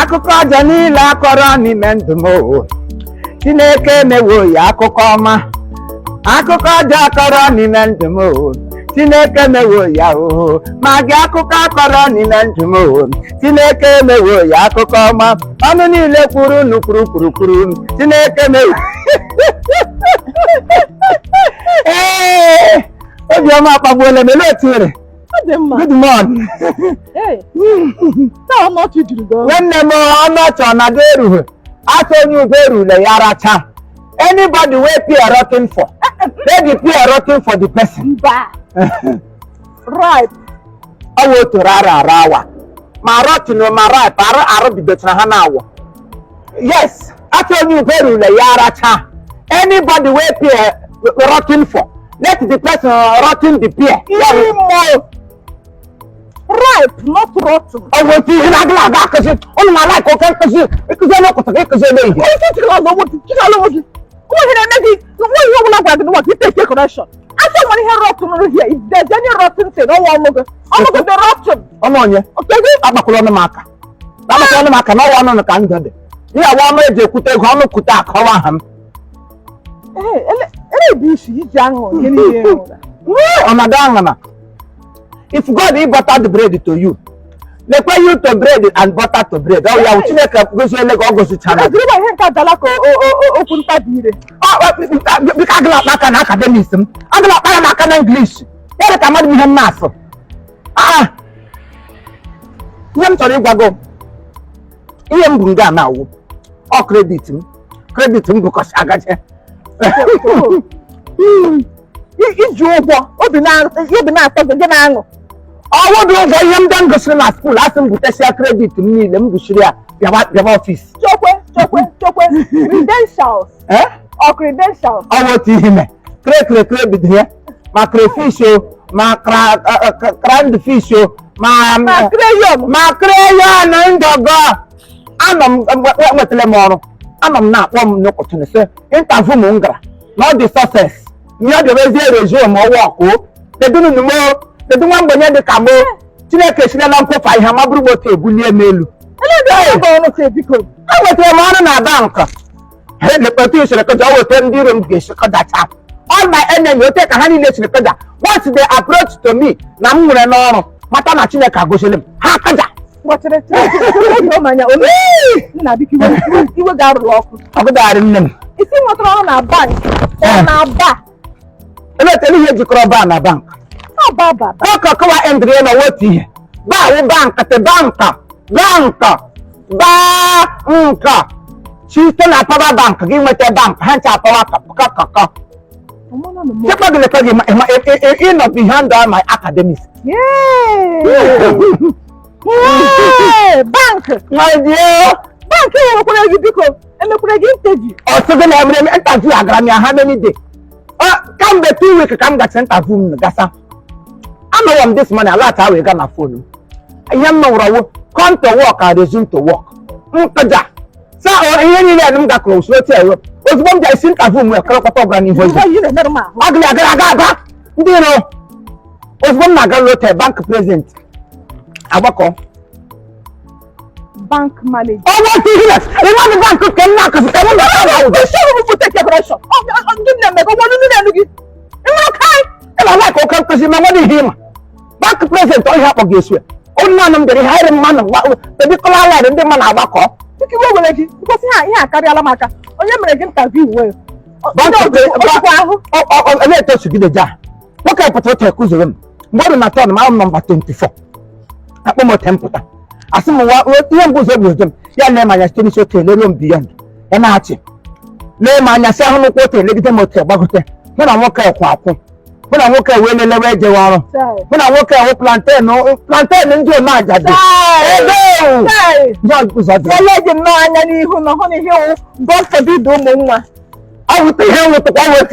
akụkọ ọjọọ niile akọrọ n'ime ndụ m o. Chineke emewo ya akụkọ ọma. Akụkọ ọjọọ akọrọ n'ime ndụ m o. Chineke emewo ya o. Ma gị akụkọ akọrọ n'ime ndụ m o. Chineke emewo ya akụkọ ọma. Ọnụ niile kwuru kwuru. Chineke emewo. Ee, obiọma akpagbuola m, olee otu mere? Good morning. Nwanne m ọnọchị ọ na-aga erughị. Asa onye ugbo erule ya racha. Anybody wey pay rotten for, they dey pay rotten for the person. Right. Ọ wụ otu rara awa. Ma rotten ma ripe arụ bidochara ha na-awọ. Yes, asa onye ugbo erule ya racha. Anybody wey pay rotten for, let the person rotten the pear. Ripe, not rotten. I want to hear that because on my life, okay, because you're not going to get the way. What is it? What you take correction. I don't want to hear rotten over here. If there's any rotten thing, no one look. I'm not going to rotten. Oh, no, yeah. Okay, I'm not going to mark. I'm not going to mark. No one on the candidate. You are one way to put a honor kuta cover him. Hey, this is young. Oh, madam. If God give butter the bread to you, they pay you to bread and butter to bread. Oh, yeah, which make a go to the channel. I open tabire. Because I'm academicism. I'm English. Here come at me mass. Ah, I'm sorry, go. Ian Bunga now. Oh, credit him because I got Iji ụgwọ obi na-atọ gị na-aṅụ. Ọwụ dị ụgwọ ihe m dị ngosiri na skuul asị m butesia kredit m niile m buchiri ya bịaba ọfis. Chokwe credentials. Or credentials. Ọwụ otu ihe me kre bido ya ma crayfish o ma grand fish o ma crayon ndọgọ. Anọ m nwetara m ọrụ, anọ m na-akpọ m n'ụkọchị na interview m gara na ọ dị success. Nye de bezie resume ọwọkụ kedu nwa mgbenye dị ka mo Chineke sire na nkwofa ihe ma bụrụ moto ebulie m elu. Enwetara m ọrụ na bank. Lekọta isere kọja o weta ndị iro m ga-esi kọdacha. All my enemy ote ka ha niile siri kọja. Once they approach to me na m nwere n'ọrụ mata na Chineke agosili m ha kọja. Iwe ga-arụ ọkụ. Ọgụdarị nne m. Isi nwetara ọrụ na bank na aba. Eletara ihe jikọrọ ba na bank. Baba. Ọkọ kọwa endri na wotu ihe. Ba bank te banka. Banka. Site na power bank gị nweta bank ha ncha power kaka. Check out the letter in of behind all my academics. Bank. My dear. Bank enwekwara gị biko emekwara gị interview. Ọsọ gị na-emere interview agara m ya how many days? Kamgbe 2 weeks ka m gacha interview m gasa. Anọrọ m this morning alert awe ga na phone. Ihe m nọrọ come to work and resume to work. Nkaja. Sa ihe niile m gakọrọ usoro tie ozugbo m ga-esi interview m ekọrọkọta ọgara n'ihu ọzọ. Agụlị agara aba. Ndị iro. Ozugbo m na-aga lote bank president. Agbakọ. Bank manager. Oh, what is it? You want the bank to come now? Because I want to take your correction. Give them a go. What do you do? I like okay because you know him. Bank president all help against you. Oh, none of them hire man. The people are like the man abako. You can go with it because here carry alamaka. Oh, you make interview well. Let us give the jar. What I put out a cousin. More than I told him number 24. At more temper. As some what young goes over them. Young man, I still so tell them beyond. And I say, Lay man, I say, I'm not going to let them out about when I walk out. When I walk away, when I walk away, plantain into a man. God forbid, I would tell him what the power,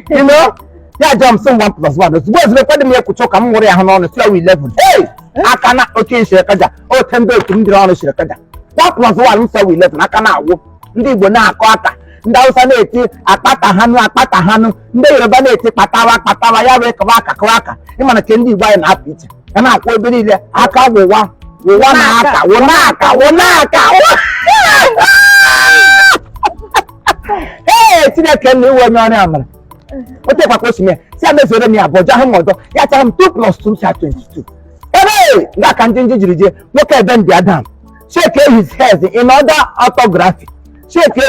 you know. Yeah, jump some 1 plus 1. It's worth the me could talk. I'm more on the 11. Hey, I cannot okay, Shirakaja. Oh, 10 days to me on the Shirakaja. 1 plus 1, so 11. I cannot walk. They will not quarter. Ndausa neti akpata hanu ndị Yoruba neti kpatawa ya wee kawaka ịma na kendi igbo anyị na-apụ iche ya na-akwụ ebe niile aka gwụwa Hey, Chineke na iwe onye ọrụ amara. O tekwa osi me. Si amezore mi abọja ha modo. Ya tara m 2 plus 2 sha 22. Hey, nga ka ndị jiri je. Nwoke ebe ndị Adam. Shake his head in order orthography. Shake.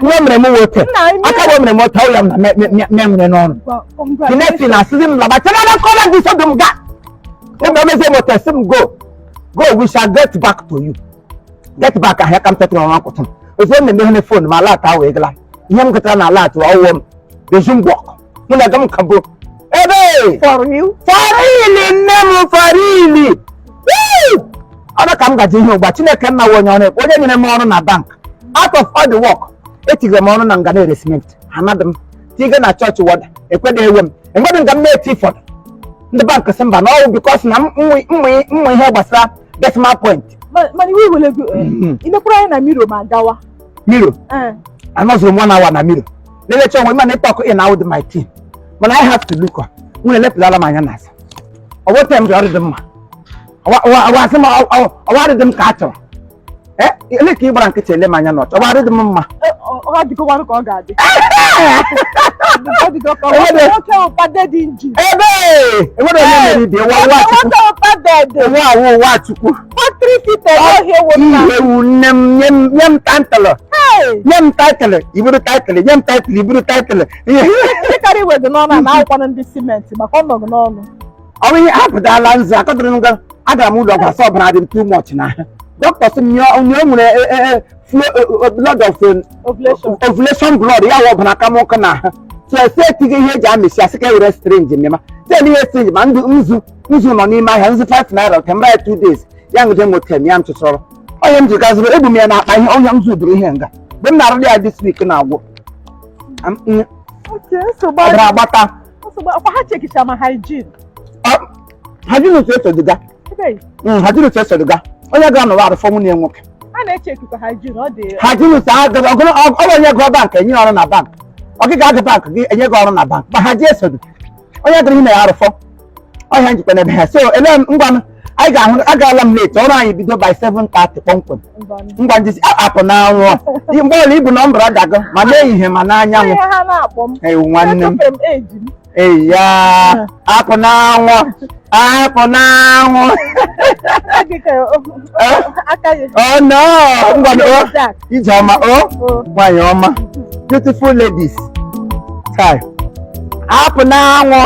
Nwa mere m wote. Aka wo mere m wote ya na me n'ọrụ. Kinesi na sizim la ba tana na kola di so dum ga. Ebe meze mo tesim go. Go, we shall get back to you. Get back ahịa ka m tetụrụ ọnwa kwụtụ. Ozo m na-emeghe na fon ma lat ahụ egala. Ihe m gụtara na lat ọwụwa m. Resume work. Mụ na aga m kabo. Ebe! For you? Farili nne m farili! Ọrụ ka m gaji ihe ụgba Chineke nna onye ọrụ onye nyere m ọrụ na bank. Out of all the work, etigere m ọrụ na nga na-eresiment. Anadị m. Tige na chọọchị wọda. Ekwede ewe m. Enwedị nga m na-eti fọdụ. Ndị bank sị mba n'ọwụ bikos na mmụ ihe gbasara decimal point. Man, we will go. In the prayer na miro ma gawa. Miro. I'm not 1 hour na miro. Let me man talk in out with my team. But I have to look. When let la ma yana. I want them to order them. I wanted them catch. Let you branch it le ma yana. I wanted them ma. O di ko wa ko ga de. O di ko ko. O ke pa de dinji. Ebe! E wo do me dey wa chukwu. 3 feet away here with nyem title. Nyem title. Iburu title. Nyem title. Iburu title. You carry with the normal now on the cement. Ma kono no. Owi apụta ala nza akọdụrụ nga aga m ụlọ gwa sọ bana dị too much na. Doctor sị nyo nwere blood of ovulation blood ya wo bana ka mo kana. So say tige ihe eji amesi asị ka were strange mema. Say ihe strange ma nzu nọ n'ime ahịa nzu 5 naira temba 2 days. Yang je motem ya ntụsọrọ onye m ji gazuru ebu m ya na akpa ihe onye m zuduru ihe nga mgbe m na-arụ ya this week na-agwụ ọbara agbata ha chekisha ma hygiene hygiene otu esodiga hygiene otu esodiga onye gara n'ụwa arụfọ nwunye nwoke a na-echekwa hygiene ọ dị hygiene otu ọ onye gụọ bank enye ọrụ na bank ọgịga agụ bank gị enye gị ọrụ na bank ma ha ji esodi onye gara ime ya arụfọ ọhịa njikwa n'ebe ha so ele ngwanụ agala m late ọrụ anyị bido by 7:30 kpọmkwem ngwa ndị apụ n'anwụ mgbe ọla ibu na mbara dago ma n'ehihie ma n'anyanwụ ewu nwanne m eyi ya apụ n'anwụ oh no ngwanụ ije ọma nwanyị ọma beautiful ladies apụ n'anwụ